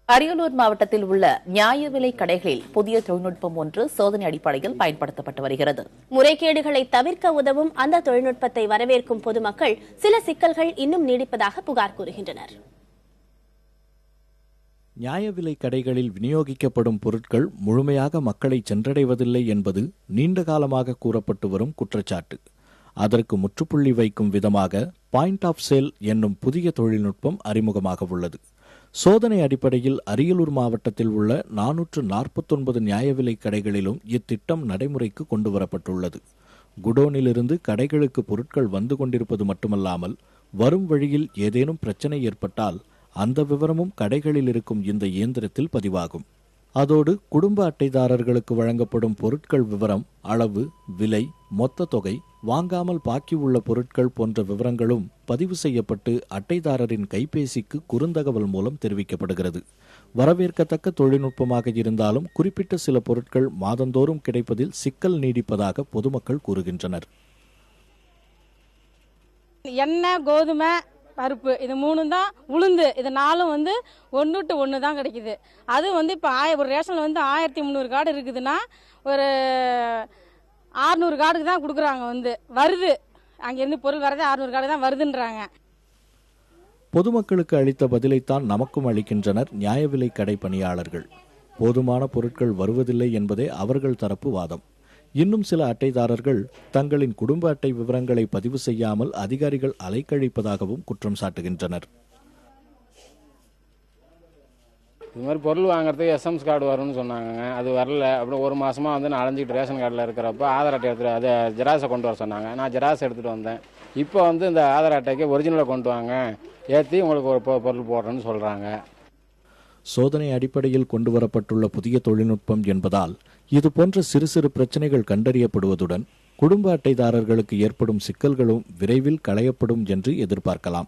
அரியலூர் மாவட்டத்தில் உள்ள நியாய விலை கடைகளில் புதிய தொழில்நுட்பம் ஒன்று சோதனை அடிப்படையில் பயன்படுத்தப்பட்டு வருகிறது. முறைகேடுகளை தவிர்க்க உதவும் அந்த தொழில்நுட்பத்தை வரவேற்கும் பொதுமக்கள் சில சிக்கல்கள் இன்னும் நீடிப்பதாக புகார் கூறுகின்றனர். நியாய விலை கடைகளில் விநியோகிக்கப்படும் பொருட்கள் முழுமையாக மக்களை சென்றடைவதில்லை என்பது நீண்ட காலமாக கூறப்பட்டு வரும் குற்றச்சாட்டு. அதற்கு முற்றுப்புள்ளி வைக்கும் விதமாக பாயிண்ட் ஆஃப் சேல் என்னும் புதிய தொழில்நுட்பம் அறிமுகமாக உள்ளது. சோதனை அடிப்படையில் அரியலூர் மாவட்டத்தில் உள்ள 449 நியாய விலை கடைகளிலும் இத்திட்டம் நடைமுறைக்கு கொண்டுவரப்பட்டுள்ளது. குடோனிலிருந்து கடைகளுக்கு பொருட்கள் வந்து கொண்டிருப்பது மட்டுமல்லாமல் வரும் வழியில் ஏதேனும் பிரச்சனை ஏற்பட்டால் அந்த விவரமும் கடைகளில் இருக்கும் இந்த இயந்திரத்தில் பதிவாகும். அதோடு குடும்ப அட்டைதாரர்களுக்கு வழங்கப்படும் பொருட்கள் விவரம், அளவு, விலை, மொத்த தொகை, வாங்காமல் பாக்கி உள்ள பொருட்கள் போன்ற விவரங்களும் பதிவு செய்யப்பட்டு அட்டைதாரரின் கைபேசிக்கு குறுந்தகவல் மூலம் தெரிவிக்கப்படுகிறது. வரவேற்கத்தக்க தொழில்நுட்பமாக இருந்தாலும் குறிப்பிட்ட சில பொருட்கள் மாதந்தோறும் கிடைப்பதில் சிக்கல் நீடிப்பதாக பொதுமக்கள் கூறுகின்றனர். எண்ணெய், கோதுமை, பருப்பு இது 3 தான், உளுந்து இது 4 1 to 1 தான் கிடைக்குது. அது இப்போ ஒரு ரேஷனில் 1300 கார்டு இருக்குதுன்னா ஒரு 600 கார்டுக்கு தான் கொடுக்குறாங்க. வருது அங்கேருந்து பொருள் வரதே 600 கார்டு தான் வருதுன்றாங்க. பொதுமக்களுக்கு அளித்த பதிலைத்தான் நமக்கும் அளிக்கின்றனர் நியாய விலை கடை பணியாளர்கள். போதுமான பொருட்கள் வருவதில்லை என்பதே அவர்கள் தரப்பு வாதம். இன்னும் சில அட்டைதாரர்கள் தங்களின் குடும்ப அட்டை விவரங்களை பதிவு செய்யாமல் அதிகாரிகள் அலைக்கழிப்பதாகவும் குற்றம் சாட்டுகின்றனர். இது மாதிரி பொருள் வாங்குறதுக்கு எஸ்எம்எஸ் கார்டு வரும்னு சொன்னாங்க. அது வரல. அப்புறம் ஒரு மாசமா நான் அலைஞ்சிட்டு ரேஷன் கார்டில் இருக்கிறப்ப ஆதார் அட்டை எடுத்துட்டு அதை ஜெராக்ஸை கொண்டு வர சொன்னாங்க. நான் ஜெராக்ஸ் எடுத்துட்டு வந்தேன். இப்போ இந்த ஆதார் அட்டைக்கு ஒரிஜினலை கொண்டு வாங்க, ஏற்றி உங்களுக்கு ஒரு பொருள் போடுறேன்னு சொல்றாங்க. சோதனை அடிப்படையில் கொண்டுவரப்பட்டுள்ள புதிய தொழில்நுட்பம் என்பதால் இதுபோன்ற சிறு சிறு பிரச்சனைகள் கண்டறியப்படுவதுடன் குடும்ப அட்டைதாரர்களுக்கு ஏற்படும் சிக்கல்களும் விரைவில் களையப்படும் என்று எதிர்பார்க்கலாம்.